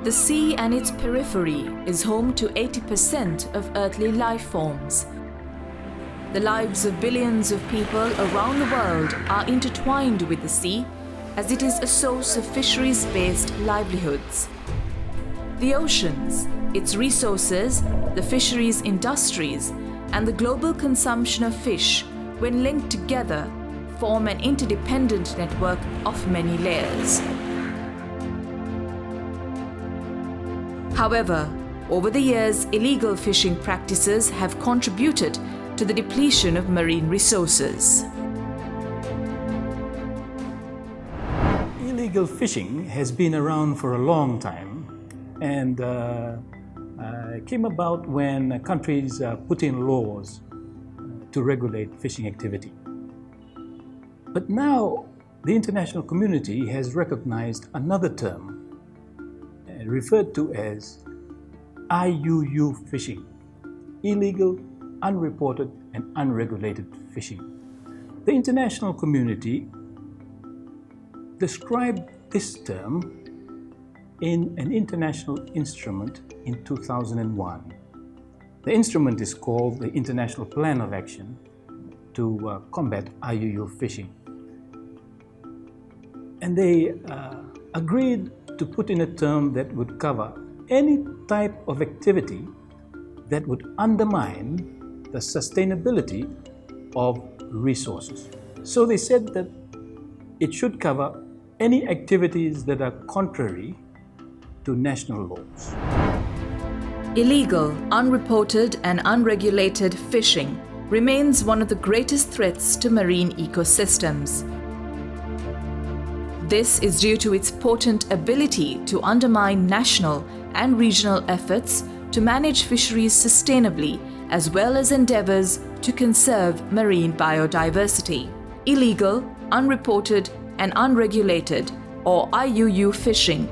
The sea and its periphery is home to 80% of earthly life forms. The lives of billions of people around the world are intertwined with the sea, as it is a source of fisheries-based livelihoods. The oceans, its resources, the fisheries industries, and the global consumption of fish, when linked together, form an interdependent network of many layers. However, over the years, illegal fishing practices have contributed to the depletion of marine resources. Illegal fishing has been around for a long time and came about when countries put in laws to regulate fishing activity. But now the international community has recognized another term referred to as IUU fishing, illegal, unreported and unregulated fishing. The international community described this term in an international instrument in 2001. The instrument is called the International Plan of Action to combat IUU fishing. And they agreed to put in a term that would cover any type of activity that would undermine the sustainability of resources. So they said that it should cover any activities that are contrary to national laws. Illegal, unreported and unregulated fishing remains one of the greatest threats to marine ecosystems. This is due to its potent ability to undermine national and regional efforts to manage fisheries sustainably, as well as endeavours to conserve marine biodiversity. Illegal, unreported and unregulated, or IUU fishing,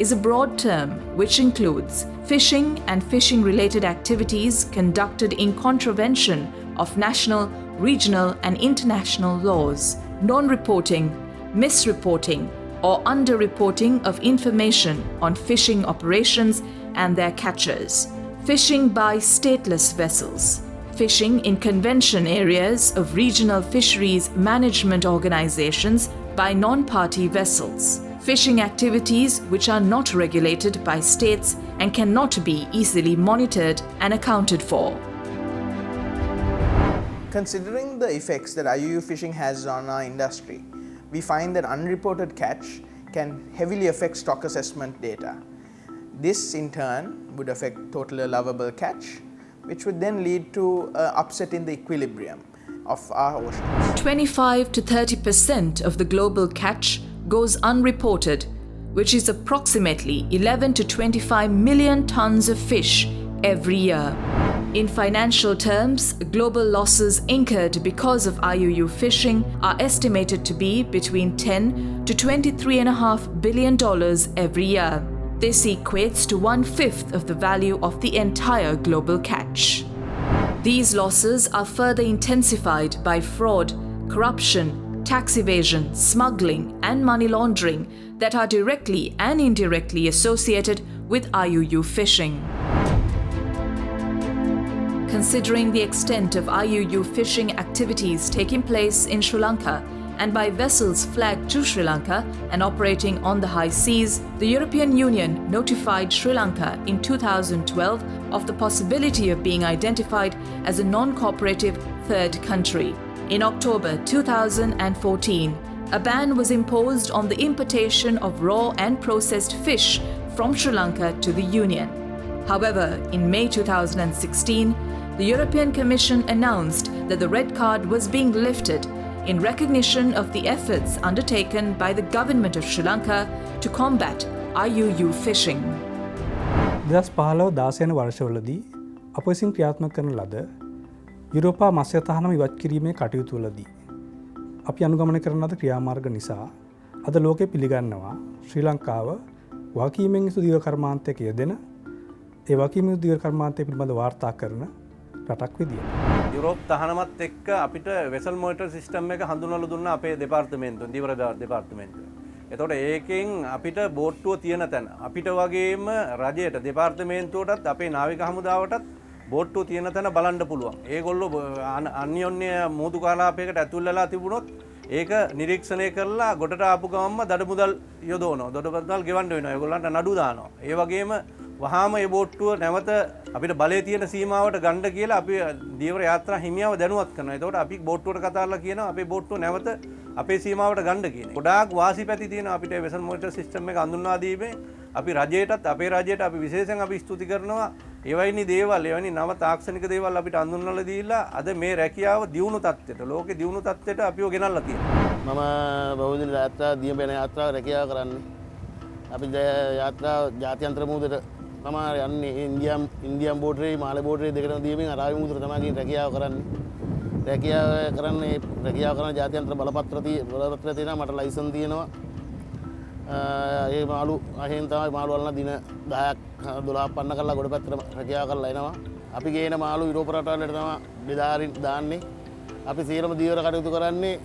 is a broad term which includes fishing and fishing-related activities conducted in contravention of national, regional and international laws, non-reporting, misreporting or underreporting of information on fishing operations and their catchers, fishing by stateless vessels, fishing in convention areas of regional fisheries management organizations by non-party vessels, fishing activities which are not regulated by states and cannot be easily monitored and accounted for. Considering the effects that IUU fishing has on our industry, we find that unreported catch can heavily affect stock assessment data. This in turn would affect total allowable catch, which would then lead to upset in the equilibrium of our oceans. 25 to 30% of the global catch goes unreported, which is approximately 11 to 25 million tons of fish every year. In financial terms, global losses incurred because of IUU fishing are estimated to be between $10 to $23.5 billion every year. This equates to 1/5 of the value of the entire global catch. These losses are further intensified by fraud, corruption, tax evasion, smuggling and money laundering that are directly and indirectly associated with IUU fishing. Considering the extent of IUU fishing activities taking place in Sri Lanka and by vessels flagged to Sri Lanka and operating on the high seas, the European Union notified Sri Lanka in 2012 of the possibility of being identified as a non-cooperative third country. In October 2014, a ban was imposed on the importation of raw and processed fish from Sri Lanka to the Union. However, in May 2016, the European Commission announced that the red card was being lifted in recognition of the efforts undertaken by the government of Sri Lanka to combat IUU fishing. 2015-16 වර්ෂවලදී අප විසින් ක්‍රියාත්මක කරන ලද යුරෝපා මත්ස්‍ය තහනම ඉවත් කිරීමේ කටයුතුවලදී අපි අනුගමනය කරන ලද ක්‍රියාමාර්ග නිසා අද ලෝකෙ පිළිගන්නවා ශ්‍රී ලංකාව වගකීමෙන් යුතු දිව කර්මාන්තයක යෙදෙන ඒ වගකීමෙන් යුතු දිව කර්මාන්තය පිළිබඳ වාර්තා කරන රටක් විදියට. යුරෝප් තහනමත් එක්ක අපිට වෙසල් මොනිටර් සිස්ටම් එක හඳුන්වලා දුන්නා අපේ දෙපාර්තමේන්තුවෙන් දිවර දෙපාර්තමේන්තුව. එතකොට ඒකෙන් අපිට බෝට්ටුව තියෙන තැන අපිට වගේම රජයට දෙපාර්තමේන්තුවටත් අපේ නාවික හමුදාවටත් බෝට්ටුව තියෙන තැන බලන්න පුළුවන්. ඒගොල්ලෝ අන්‍යෝන්‍ය මූදු කලාපයකට ඇතුල් වෙලා තිබුණොත් ඒක නිරීක්ෂණය කරලා ගොඩට ආපු ගමන්ම දඩමුදල් යොදවනවා. දඩමුදල් ගෙවන්න වෙනවා. ඒගොල්ලන්ට නඩු දානවා. ඒ වගේම වහාම මේ බෝට්ටුව නැවත අපිට බලයේ තියෙන සීමාවට ගන්න කියලා අපි දීවර යාත්‍රා හිමියව දැනුවත් කරනවා. එතකොට අපි බෝට්ටුවට කතා කරලා කියනවා අපේ බෝට්ටුව නැවත අපේ සීමාවට ගන්න කියන. ගොඩාක් වාසි පැති තියෙනවා අපිට වෙසල් මොනිටර් සිස්ටම් එක හඳුන්වා දීමේ. අපි රජයටත් අපේ රජයට අපි විශේෂයෙන් අපි ස්තුති කරනවා. එවැනි දේවල් එවැනි නව තාක්ෂණික දේවල් අපිට හඳුන්වලා දීලා අද මේ රැකියාව දියුණු තත්ත්වයට ලෝකේ දියුණු තත්ත්වයට අපිව ගෙනල්ලා තියෙනවා. මම බහුදින යාත්‍රා දියබැන යාත්‍රාව රැකියාව කරන්නේ. අපි යාත්‍රාව ජාත්‍යන්තර මුහුදට තමයි යන්නේ. ඉන්දියන් බෝටරේ මාලේ බෝටරේ දෙකම දීමින් අරාබි මුහුදට තමයි රැකියාව කරන්නේ. රැකියාව කරන ජාත්‍යන්තර බලපත්‍ර තියෙනවා. මට ලයිසන් තියෙනවා. ඒ මාළු අහෙන් තමයි මාළු වලන දින 10ක් 12ක් පන්න කරලා ගොඩ පැත්තට රැකියාව කරලා එනවා. අපි ගේන මාළු යුරෝප රටවලට තමයි බෙදාරින් දාන්නේ. අපි සියලුම දීවර කටයුතු කරන්නේ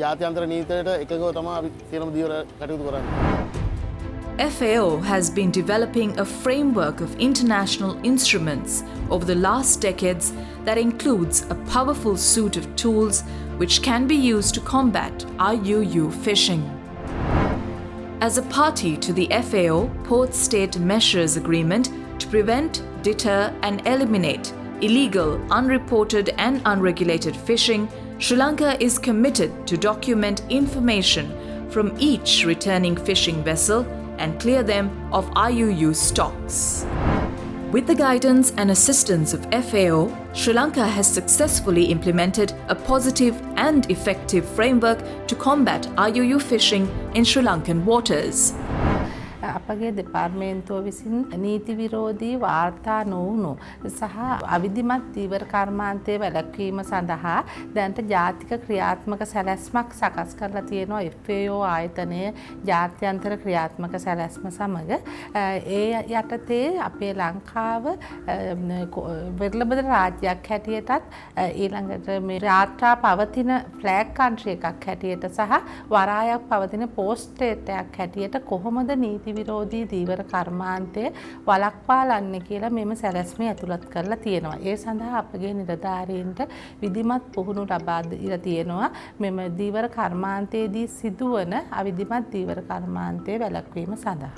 ජාත්‍යන්තර නීතියට එකගව තමයි අපි සියලුම දීවර කටයුතු කරන්නේ. FAO has been developing a framework of international instruments over the last decades that includes a powerful suite of tools which can be used to combat IUU fishing. As a party to the FAO Port State Measures Agreement to prevent, deter and eliminate illegal, unreported and unregulated fishing, Sri Lanka is committed to document information from each returning fishing vessel and clear them of IUU stocks. With the guidance and assistance of FAO, Sri Lanka has successfully implemented a positive and effective framework to combat IUU fishing in Sri Lankan waters. අපගේ දෙපාර්තමේන්තුව විසින් නීති විරෝධී වාර්තා නොවුණු සහ අවිධිමත් දීවර කර්මාන්තයේ වැළැක්වීම සඳහා දැනට ජාතික ක්‍රියාත්මක සැලැස්මක් සකස් කරලා තියෙනවා FAO ආයතනයේ ජාත්‍යන්තර ක්‍රියාත්මක සැලැස්ම සමග. ඒ යටතේ අපේ ලංකාව වෙරළබද රාජ්‍යයක් හැටියටත් ඊළඟට මේ රාත්‍රා පවතින ෆ්ලැග් කන්ට්‍රි එකක් හැටියට සහ වරායක් පවතින පෝස්ට් ස්ටේට් එකක් හැටියට කොහොමද නීති විරෝධී දීවර කර්මාන්තය වළක්වාලන්නේ කියලා මෙම සැලැස්මේ ඇතුළත් කරලා තියෙනවා. ඒ සඳහා අපගේ නිලධාරීන්ට විධිමත් පුහුණු ලබා දීලා තියෙනවා මෙම දීවර කර්මාන්තයේදී සිදුවන අවිධිමත් දීවර කර්මාන්තය වැළැක්වීම සඳහා.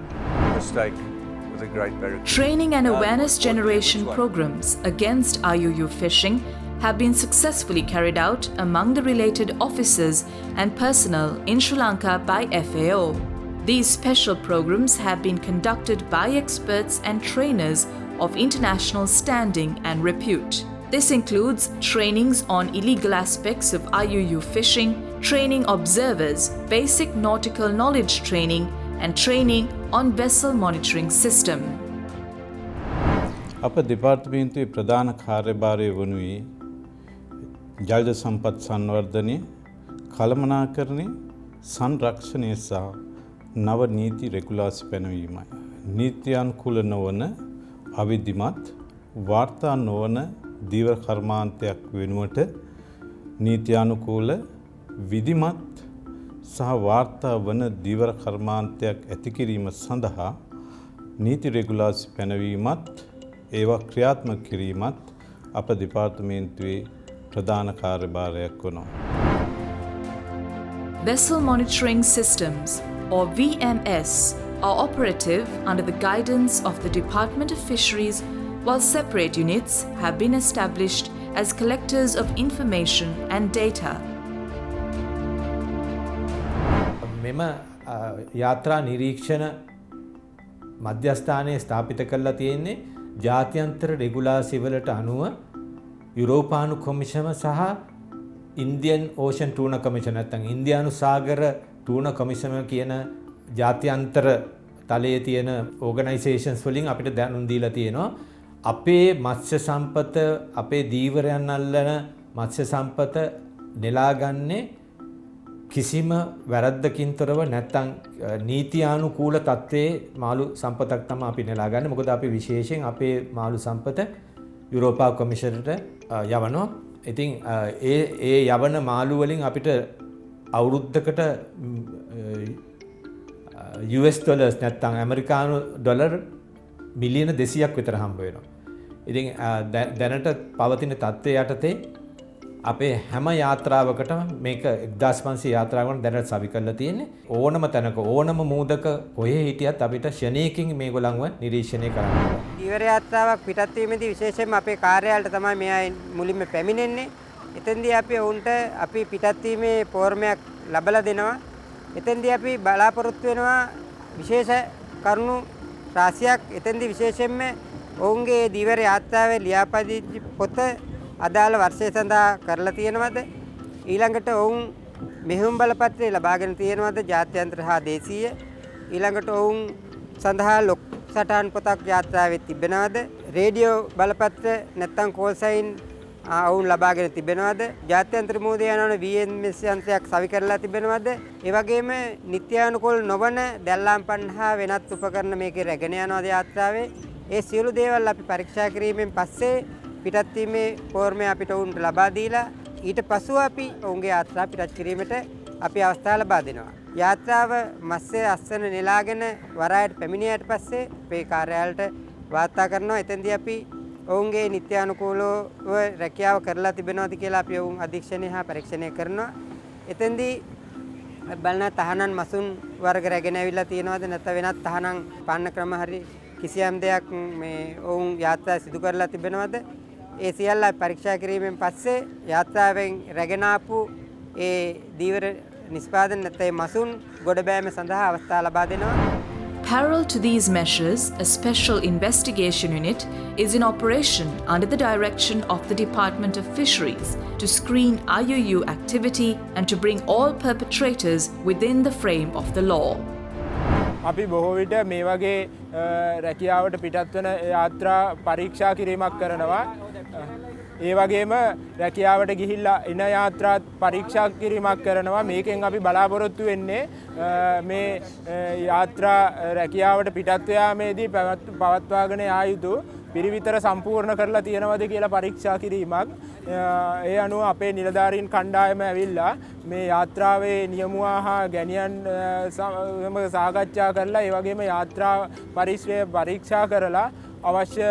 Training and awareness generation programs against IUU fishing have been successfully carried out among the related officers and personnel in Sri Lanka by FAO. These special programs have been conducted by experts and trainers of international standing and repute. This includes trainings on illegal aspects of IUU fishing, training observers, basic nautical knowledge training, and training on vessel monitoring system. අප දෙපාර්තමේන්තුවේ ප්‍රධාන කාර්යභාරය වනුයේ ජල සම්පත් සංවර්ධනය, කළමනාකරණය, සංරක්ෂණය සහ නව නීති රෙගුලාසි පැනවීමයි. නීත්‍යානුකූල නොවන අවිධිමත් වාර්තා නොවන දීවර කර්මාන්තයක් වෙනුවට නීත්‍යානුකූල විධිමත් සහ වාර්තා වන දීවර කර්මාන්තයක් ඇති කිරීම සඳහා නීති රෙගුලාසි පැනවීමත් ඒවා ක්‍රියාත්මක කිරීමත් අප දෙපාර්තමේන්තුවේ ප්‍රධාන කාර්යභාරයක් වනවා. Vessel monitoring systems or VMS are operative under the guidance of the Department of Fisheries, while separate units have been established as collectors of information and data. මෙම යාත්‍රා නිරීක්ෂණ මධ්‍යස්ථානයේ ස්ථාපිත කරලා තියෙන්නේ ජාත්‍යන්තර රෙගුලාසි වලට අනුව යුරෝපානු කොමිෂම සහ ඉන්දියන් ඕෂන් ටූන කොමිෂන් නැත්නම් ඉන්දියානු සාගර ටූන කොමිෂම කියන ජාත්‍යන්තර තලයේ තියෙන ඕගනයිසේෂන්ස් වලින් අපිට දැනුම් දීලා තියෙනවා අපේ මත්ස්‍ය සම්පත අපේ දීවරයන් අල්ලන මත්ස්‍ය සම්පත නෙලාගන්නේ කිසිම වැරද්දකින් තොරව නැත්නම් නීතියානුකූල තත්ත්වයේ මාළු සම්පතක් තමයි අපි නෙලාගන්නේ. මොකද අපි විශේෂයෙන් අපේ මාළු සම්පත යුරෝපා කොමිෂනට යවනවා. ඉතින් ඒ යවන මාළු වලින් අපිට අවුරුද්දකට US ඩොලර්ස් නැත්තම් ඇමරිකානු ඩොලර් මිලියන 200ක් විතර හම්බ වෙනවා. ඉතින් දැනට පවතින තත්ත්වය යටතේ අපේ හැම යාත්‍රාවකටම මේක 1500 යාත්‍රාවකට දැනට සවි කරලා තියෙන්නේ. ඕනම තැනක ඕනම මූදක කොහේ හිටියත් අපිට ෂණයකින් මේගොල්ලන්ව නිරීක්ෂණය කරන්න පුළුවන්. ඊවර යාත්‍රාවක් පිටත් වීමේදී විශේෂයෙන්ම අපේ කාර්යාලයට තමයි මෙයා මුලින්ම පැමිණෙන්නේ. එතෙන්දී අපි ඔවුන්ට අපි පිටත් වීමේ පෝර්මයක් ලබලා දෙනවා. එතෙන්දී අපි බලාපොරොත්තු වෙනවා විශේෂ කරුණු රාශියක්. එතෙන්දී විශේෂයෙන්ම ඔවුන්ගේ දීවර යාත්‍රාවේ ලියාපදිංචි පොත අදාළ වර්ෂය සඳහා කරලා තියෙනවද? ඊළඟට ඔවුන් මෙහෙයුම් බලපත්‍රය ලබාගෙන තියෙනවද? ජාත්‍යන්තර හා දේශීය. ඊළඟට ඔවුන් සඳහා ලොක් සටහන් පොතක් යාත්‍රාවේ තිබෙනවද? රේඩියෝ බලපත්‍ර නැත්නම් කෝල් සයින් ඔවුන් ලබාගෙන තිබෙනවද? ජාත්‍යන්තර මූදේ යනවන VMS යන්ත්‍රයක් සවි කරලා තිබෙනවද? ඒ වගේම නිත්‍යානුකූල නොවන දැල්ලාම් පන්හා වෙනත් උපකරණ මේකේ රැගෙන යනවද යාත්‍රාවේ? ඒ සියලු දේවල් අපි පරීක්ෂා කිරීමෙන් පස්සේ පිටත් වීමේ පෝර්මය අපිට උන්ට ලබා දීලා ඊට පසුව අපි ඔවුන්ගේ යාත්‍රා පිටත් කිරීමට අපි අවස්ථාව ලබා දෙනවා. යාත්‍රාව මස්සේ අස්සන නෙලාගෙන වරායට පැමිණියට පස්සේ අපේ කාර්යාලයට වාර්තා කරනවා. එතෙන්දී අපි ඔවුන්ගේ නිත්‍යානුකූලව රැකියාව කරලා තිබෙනවද කියලා අපි ඔවුන් අධීක්ෂණය හා පරීක්ෂණය කරනවා. එතෙන්දී බලන තහනන් මසුන් වර්ග රැගෙන ඇවිල්ලා තියෙනවද නැත්නම් වෙනත් තහනම් පාන්න ක්‍රම හරි කිසියම් දෙයක් මේ ඔවුන් යාත්‍රා සිදු කරලා තිබෙනවද? ඒ සියල්ල පරීක්ෂා කිරීමෙන් පස්සේ යාත්‍රාවෙන් රැගෙන ආපු ඒ දීවර නිෂ්පාදන නැත්නම් මසුන් ගොඩබෑම සඳහා අවස්ථාව ලබා දෙනවා. Parallel to these measures, a special investigation unit is in operation under the direction of the Department of Fisheries to screen IUU activity and to bring all perpetrators within the frame of the law. අපි බොහෝ විට මේ වගේ රැකියාවට පිටත් වෙන යාත්‍රා පරීක්ෂා කිරීමක් කරනවා. ඒ වගේම රැකියාවට ගිහිල්ලා එන යාත්‍රා පරීක්ෂා කිරීමක් කරනවා. මේකෙන් අපි බලාපොරොත්තු වෙන්නේ මේ යාත්‍රා රැකියාවට පිටත් යාමේදී පවත්වාගෙන යා යුතු පිරිවිතර සම්පූර්ණ කරලා තියෙනවද කියලා පරීක්ෂා කිරීමක්. ඒ අනුව අපේ නිලධාරීන් කණ්ඩායම ඇවිල්ලා මේ යාත්‍රාවේ නියමුවා හා ගැණියන් සාකච්ඡා කරලා ඒ වගේම යාත්‍රා පරිශ්‍රය පරීක්ෂා කරලා අවශ්‍ය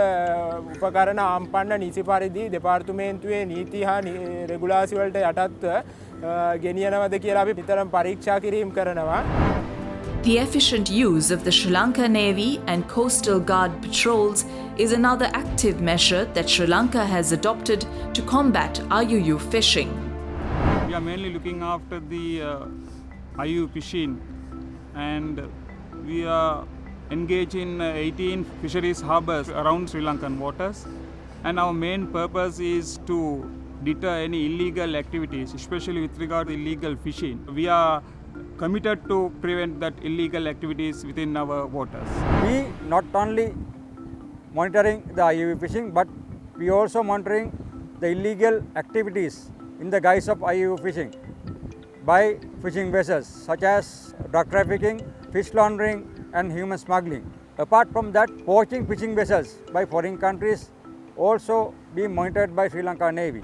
උපකරණ ආම්පන්න නිසි පරිදි දෙපාර්තමේන්තුවේ නීති හා රෙගුලාසි වලට යටත්ව ගෙනියනවද කියලා අපි නිතරම පරීක්ෂා කිරීම කරනවා. The efficient use of the Sri Lanka Navy and Coastal Guard patrols is another active measure that Sri Lanka has adopted to combat IUU fishing. We are mainly looking after the IUU fishing, and we are engaged in 18 fisheries harbours around Sri Lankan waters, and our main purpose is to deter any illegal activities, especially with regard to illegal fishing. We are committed to prevent that illegal activities within our waters. We not only monitoring the IUU fishing, but we also monitoring the illegal activities in the guise of IUU fishing by fishing vessels such as drug trafficking, fish laundering and human smuggling. Apart from that, poaching fishing vessels by foreign countries also being monitored by Sri Lanka Navy.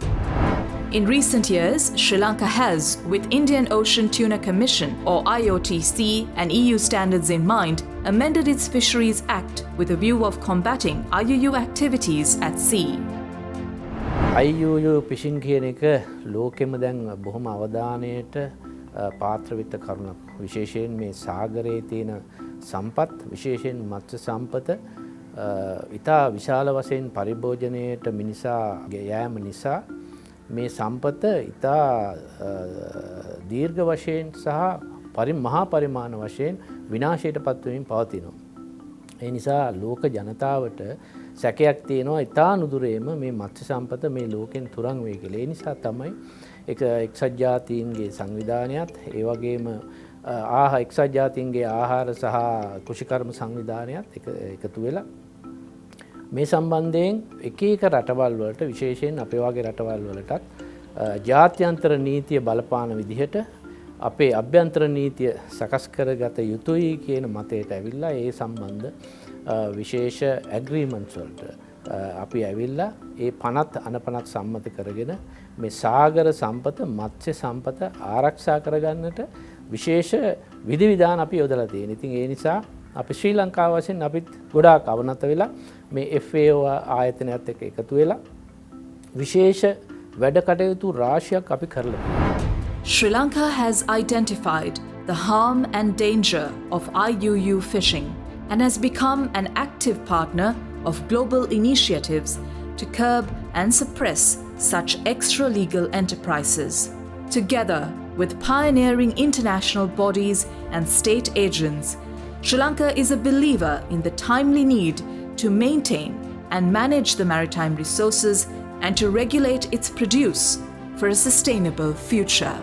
In recent years, Sri Lanka has, with Indian Ocean Tuna Commission or IOTC and EU standards in mind, amended its Fisheries Act with a view of combating IUU activities at sea. IUU fishing කියන එක ලෝකෙම දැන් බොහොම අවධානයට පාත්‍රවිත කරුණක්. විශේෂයෙන් මේ සාගරයේ තියෙන සම්පත්, විශේෂයෙන් මත්ස්‍ය සම්පත ඉතා විශාල වශයෙන් පරිභෝජනයට මිනිසා යෑම නිසා මේ සම්පත ඉතා දීර්ඝ වශයෙන් සහ මහා පරිමාණ වශයෙන් විනාශයට පත්වමින් පවතිනවා. ඒ නිසා ලෝක ජනතාවට සැකයක් තියෙනවා ඉතා නුදුරේම මේ මත්ස්‍ය සම්පත මේ ලෝකෙන් තුරන් වේ කියලා. ඒ නිසා තමයි එක්සත් ජාතීන්ගේ සංවිධානයත් ඒ වගේම එක්සත් ජාතීන්ගේ ආහාර සහ කෘෂිකර්ම සංවිධානයත් එකතු වෙලා මේ සම්බන්ධයෙන් එක රටවල් වලට විශේෂයෙන් අපේ වගේ රටවල් වලටත් ජාත්‍යන්තර නීතිය බලපාන විදිහට අපේ අභ්‍යන්තර නීතිය සකස් කරගත යුතුයි කියන මතයට ඇවිල්ලා ඒ සම්බන්ධ විශේෂ ඇග්‍රීමන්ට්ස් වලට අපි ඇවිල්ලා ඒ පනත් අනපනත් සම්මත කරගෙන මේ සාගර සම්පත මත්ස්‍ය සම්පත ආරක්ෂා කරගන්නට විශේෂ විධිවිධාන අපි යොදලා තියෙනවා. ඉතින් ඒ නිසා අපි ශ්‍රී ලංකාව වශයෙන් අපිත් ගොඩාක් අවනත වෙලා මේ FAO ආයතනයත් එක්ක එකතු වෙලා විශේෂ වැඩ කටයුතු රාශියක් අපි කරලා තියෙනවා. Sri Lanka has identified the harm and danger of IUU fishing and has become an active partner of global initiatives to curb and suppress such extra-legal enterprises. Together with pioneering international bodies and state agents, Sri Lanka is a believer in the timely need to maintain and manage the maritime resources and to regulate its produce for a sustainable future.